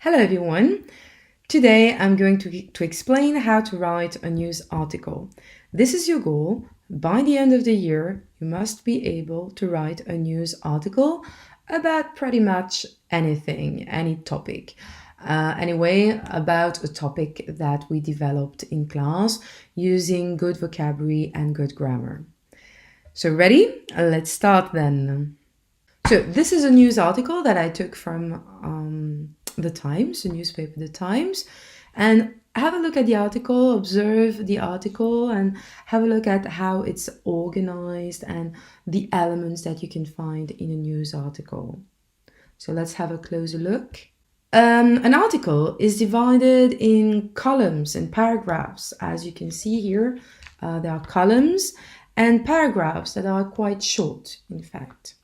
Hello everyone. Today I'm going to explain how to write a news article. This is your goal. By the end of the year, you must be able to write a news article about pretty much anything, any topic. Anyway, about a topic that we developed in class using good vocabulary and good grammar. So ready? Let's start then. So this is a news article that I took from The Times, the newspaper The Times, and have a look at the article, observe the article, and have a look at how it's organized and the elements that you can find in a news article. So let's have a closer look. An article is divided in columns and paragraphs. As you can see here, there are columns and paragraphs that are quite short, in fact.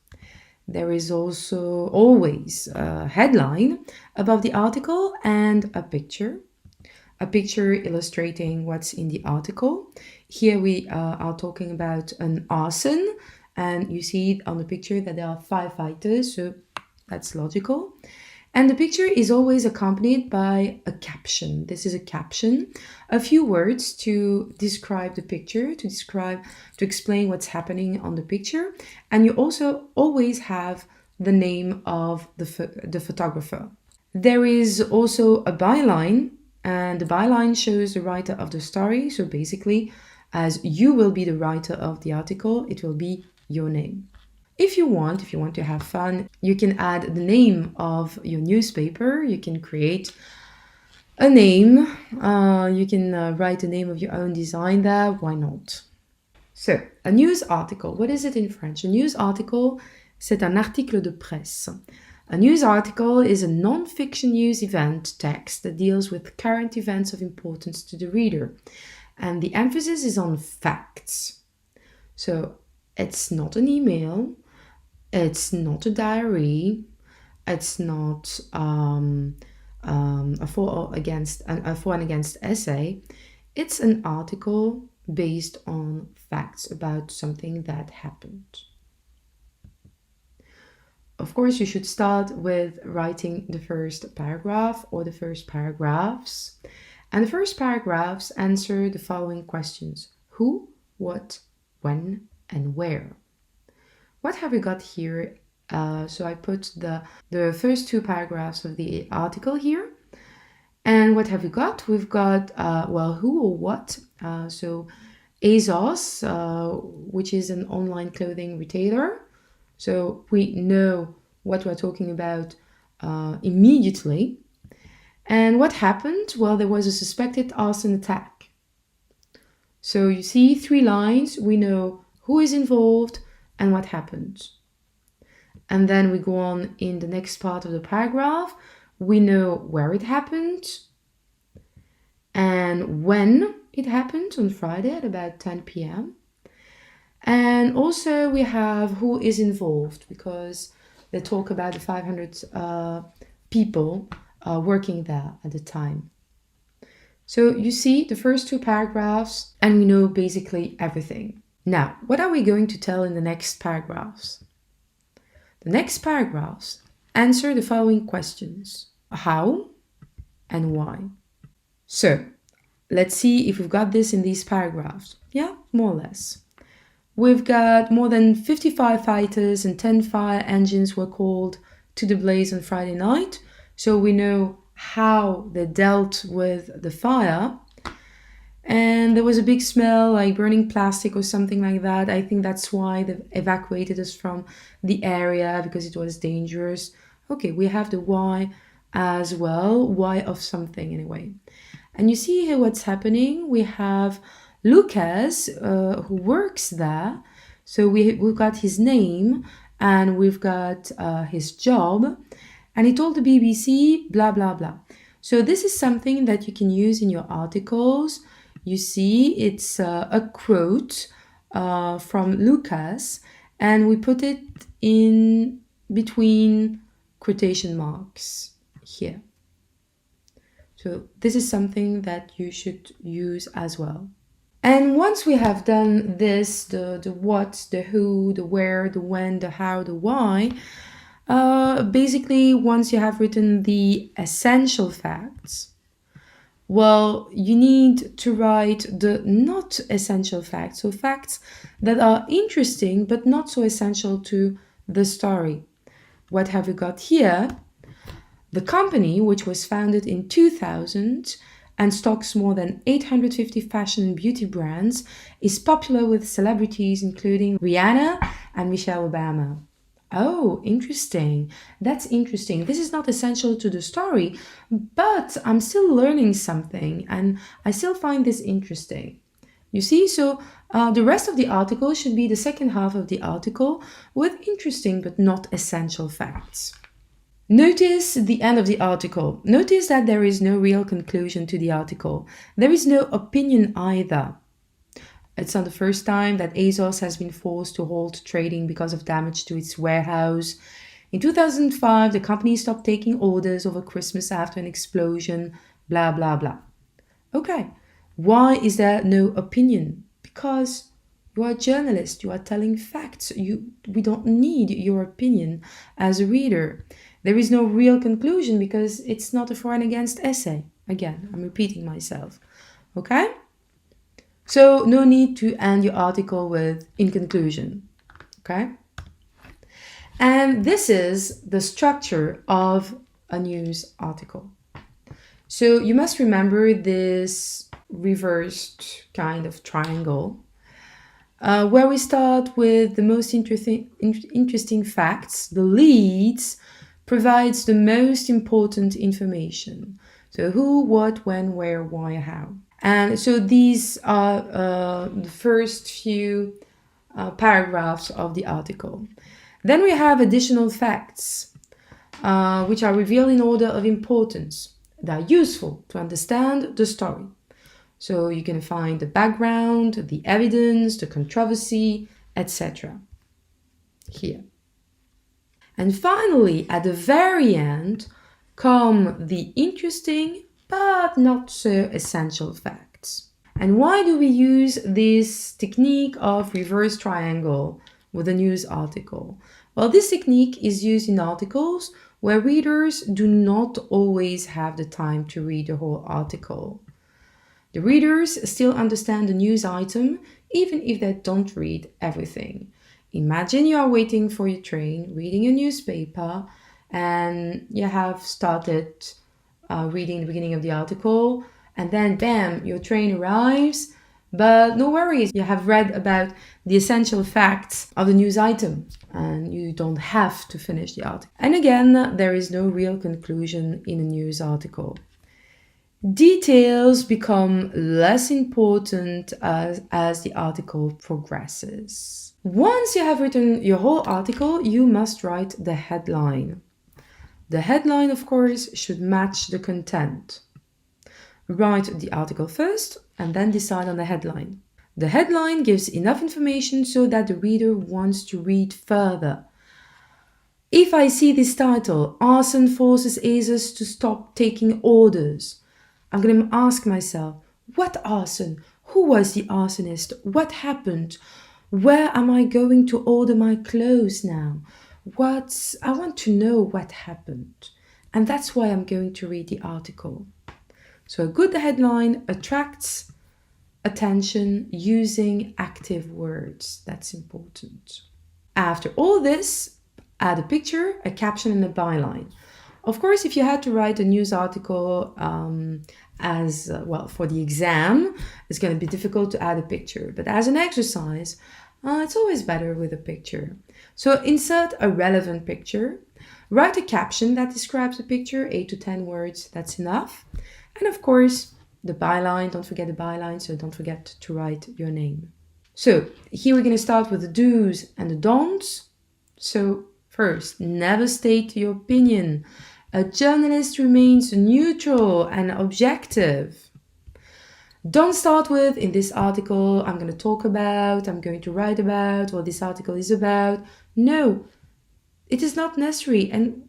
There is also always a headline above the article and a picture illustrating what's in the article. Here we are talking about an arson, and you see on the picture that there are firefighters, so that's logical. And the picture is always accompanied by a caption. This is a caption, a few words to describe the picture, to explain what's happening on the picture. And you also always have the name of the photographer. There is also a byline, and the byline shows the writer of the story. So basically, as you will be the writer of the article, it will be your name. If you want to have fun, you can add the name of your newspaper. You can create a name. You can write the name of your own design there. Why not? So, a news article. What is it in French? A news article, c'est un article de presse. A news article is a non-fiction news event text that deals with current events of importance to the reader. And the emphasis is on facts. So, it's not an email. It's not a diary. It's not a for and against essay. It's an article based on facts about something that happened. Of course, you should start with writing the first paragraph or the first paragraphs. And the first paragraphs answer the following questions: who, what, when, and where. What have we got here? So I put the first two paragraphs of the article here. And what have we got? We've got, who or what. So ASOS, which is an online clothing retailer. So we know what we're talking about immediately. And what happened? Well, there was a suspected arson attack. So you see 3 lines. We know who is involved and what happened. And then we go on in the next part of the paragraph. We know where it happened and when it happened, on Friday at about 10 p.m. And also we have who is involved, because they talk about the 500 people working there at the time. So you see the first 2 paragraphs and we know basically everything. Now, what are we going to tell in the next paragraphs? The next paragraphs answer the following questions: how and why. So, let's see if we've got this in these paragraphs. Yeah, more or less. We've got more than 50 firefighters and 10 fire engines were called to the blaze on Friday night. So we know how they dealt with the fire. And there was a big smell like burning plastic or something like that. I think that's why they evacuated us from the area, because it was dangerous. Okay, we have the why as well. Why of something anyway. And you see here what's happening. We have Lucas who works there. So we've got his name and we've got his job. And he told the BBC blah, blah, blah. So this is something that you can use in your articles. You see, it's a quote from Lucas, and we put it in between quotation marks here. So this is something that you should use as well. And once we have done this, the what, the who, the where, the when, the how, the why, Basically, once you have written the essential facts, well, you need to write the not essential facts, so facts that are interesting but not so essential to the story. What have we got here? The company, which was founded in 2000 and stocks more than 850 fashion and beauty brands, is popular with celebrities including Rihanna and Michelle Obama. Oh, interesting. That's interesting. This is not essential to the story, but I'm still learning something and I still find this interesting. You see, so the rest of the article should be the second half of the article with interesting but not essential facts. Notice the end of the article. Notice that there is no real conclusion to the article. There is no opinion either. It's not the first time that ASOS has been forced to halt trading because of damage to its warehouse. In 2005, the company stopped taking orders over Christmas after an explosion, blah, blah, blah. Okay, why is there no opinion? Because you are a journalist, you are telling facts. We don't need your opinion as a reader. There is no real conclusion because it's not a for and against essay. Again, I'm repeating myself. Okay? So no need to end your article with in conclusion. Okay? And this is the structure of a news article. So you must remember this reversed kind of triangle where we start with the most interesting facts, the leads, provides the most important information. So who, what, when, where, why, how. And so these are the first few paragraphs of the article. Then we have additional facts, which are revealed in order of importance. They are useful to understand the story. So you can find the background, the evidence, the controversy, etc. here. And finally, at the very end, come the interesting but not so essential facts. And why do we use this technique of reverse triangle with a news article? Well, this technique is used in articles where readers do not always have the time to read the whole article. The readers still understand the news item even if they don't read everything. Imagine you are waiting for your train, reading a newspaper, and you have started reading the beginning of the article, and then bam, your train arrives. But no worries, you have read about the essential facts of the news item and you don't have to finish the article. And again, there is no real conclusion in a news article. Details become less important as the article progresses. Once you have written your whole article, you must write the headline. The headline, of course, should match the content. Write the article first and then decide on the headline. The headline gives enough information so that the reader wants to read further. If I see this title, Arson forces ASOS to stop taking orders, I'm going to ask myself, what arson? Who was the arsonist? What happened? Where am I going to order my clothes now? I want to know what happened. And that's why I'm going to read the article. So a good headline attracts attention using active words. That's important. After all this, add a picture, a caption, and a byline. Of course, if you had to write a news article for the exam, it's going to be difficult to add a picture. But as an exercise, it's always better with a picture. So insert a relevant picture. Write a caption that describes the picture, 8 to 10 words, that's enough. And of course, the byline, don't forget the byline, so don't forget to write your name. So here we're going to start with the do's and the don'ts. So first, never state your opinion. A journalist remains neutral and objective. Don't start with, in this article, I'm going to write about what this article is about. No, it is not necessary. And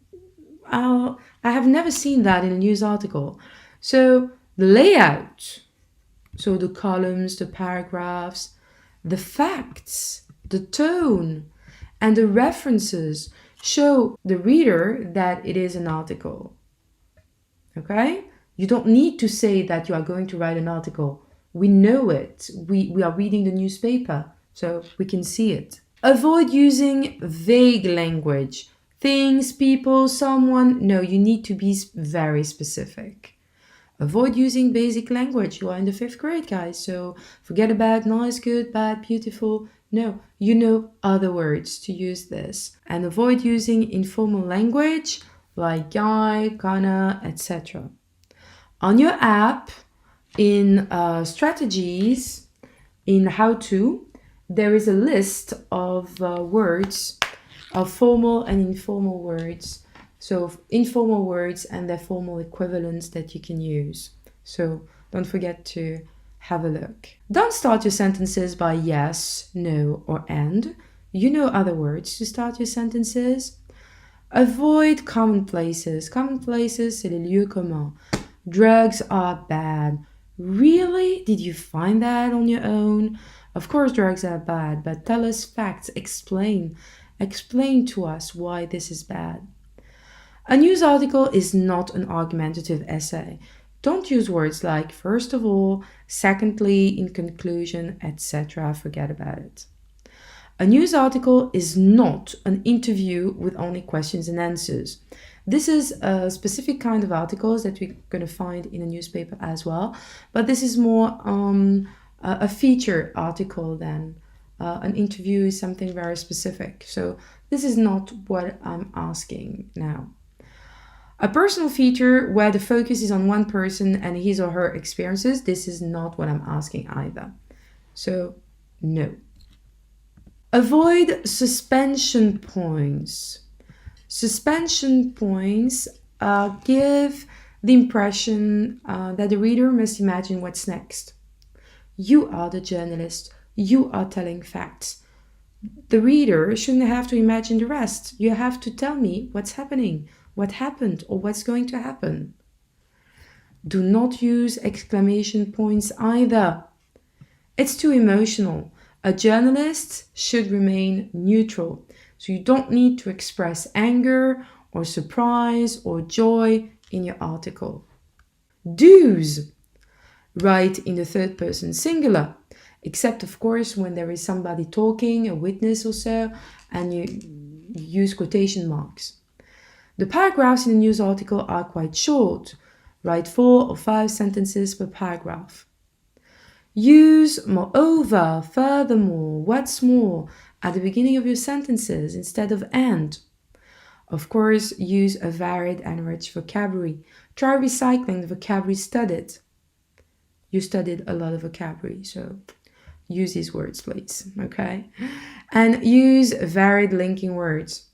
I have never seen that in a news article. So the layout, so the columns, the paragraphs, the facts, the tone, and the references show the reader that it is an article. Okay? You don't need to say that you are going to write an article. We know it. We are reading the newspaper, so we can see it. Avoid using vague language. Things, people, someone. No, you need to be very specific. Avoid using basic language. You are in the 5th grade, guys, so forget about nice, good, bad, beautiful. No, you know other words to use this. And avoid using informal language like guy, gonna, etc. On your app, in strategies, in how to, there is a list of words, of formal and informal words. So informal words and their formal equivalents that you can use. So don't forget to have a look. Don't start your sentences by yes, no, or and. You know other words to start your sentences. Avoid commonplaces. Commonplaces, c'est les lieux communs. Drugs are bad. Really? Did you find that on your own? Of course drugs are bad, but tell us facts. Explain. Explain to us why this is bad. A news article is not an argumentative essay. Don't use words like first of all, secondly, in conclusion, etc. Forget about it. A news article is not an interview with only questions and answers. This is a specific kind of articles that we're going to find in a newspaper as well, but this is more a feature article than an interview is something very specific. So this is not what I'm asking now. A personal feature where the focus is on one person and his or her experiences, this is not what I'm asking either. So no. Avoid suspension points. Suspension points give the impression that the reader must imagine what's next. You are the journalist. You are telling facts. The reader shouldn't have to imagine the rest. You have to tell me what's happening, what happened, or what's going to happen. Do not use exclamation points either. It's too emotional. A journalist should remain neutral. So you don't need to express anger or surprise or joy in your article. Do's. Write in the 3rd person singular, except of course when there is somebody talking, a witness or so, and you use quotation marks. The paragraphs in a news article are quite short. Write 4 or 5 sentences per paragraph. Use moreover, furthermore, what's more at the beginning of your sentences instead of and. Of course, use a varied and rich vocabulary. Try recycling the vocabulary studied. You studied a lot of vocabulary, so use these words, please, okay? And use varied linking words.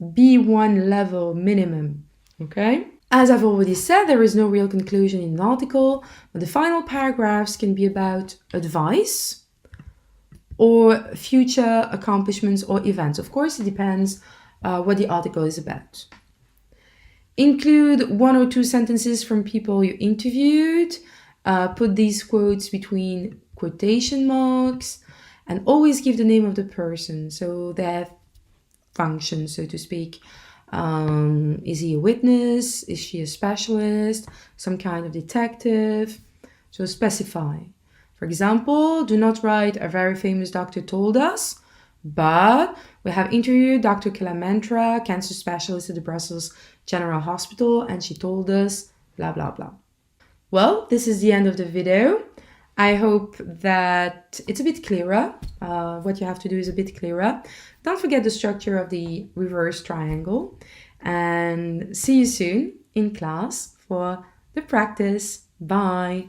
B1 level minimum, okay? As I've already said, there is no real conclusion in an article, but the final paragraphs can be about advice or future accomplishments or events. Of course, it depends what the article is about. Include 1 or 2 sentences from people you interviewed. Put these quotes between quotation marks and always give the name of the person, so their function, so to speak. Is he a witness? Is she a specialist? Some kind of detective? So specify. For example, do not write a very famous doctor told us, but we have interviewed Dr. Kilamentra, cancer specialist at the Brussels General Hospital, and she told us blah, blah, blah. Well, this is the end of the video. I hope that it's a bit clearer. What you have to do is a bit clearer. Don't forget the structure of the reverse triangle. And see you soon in class for the practice. Bye.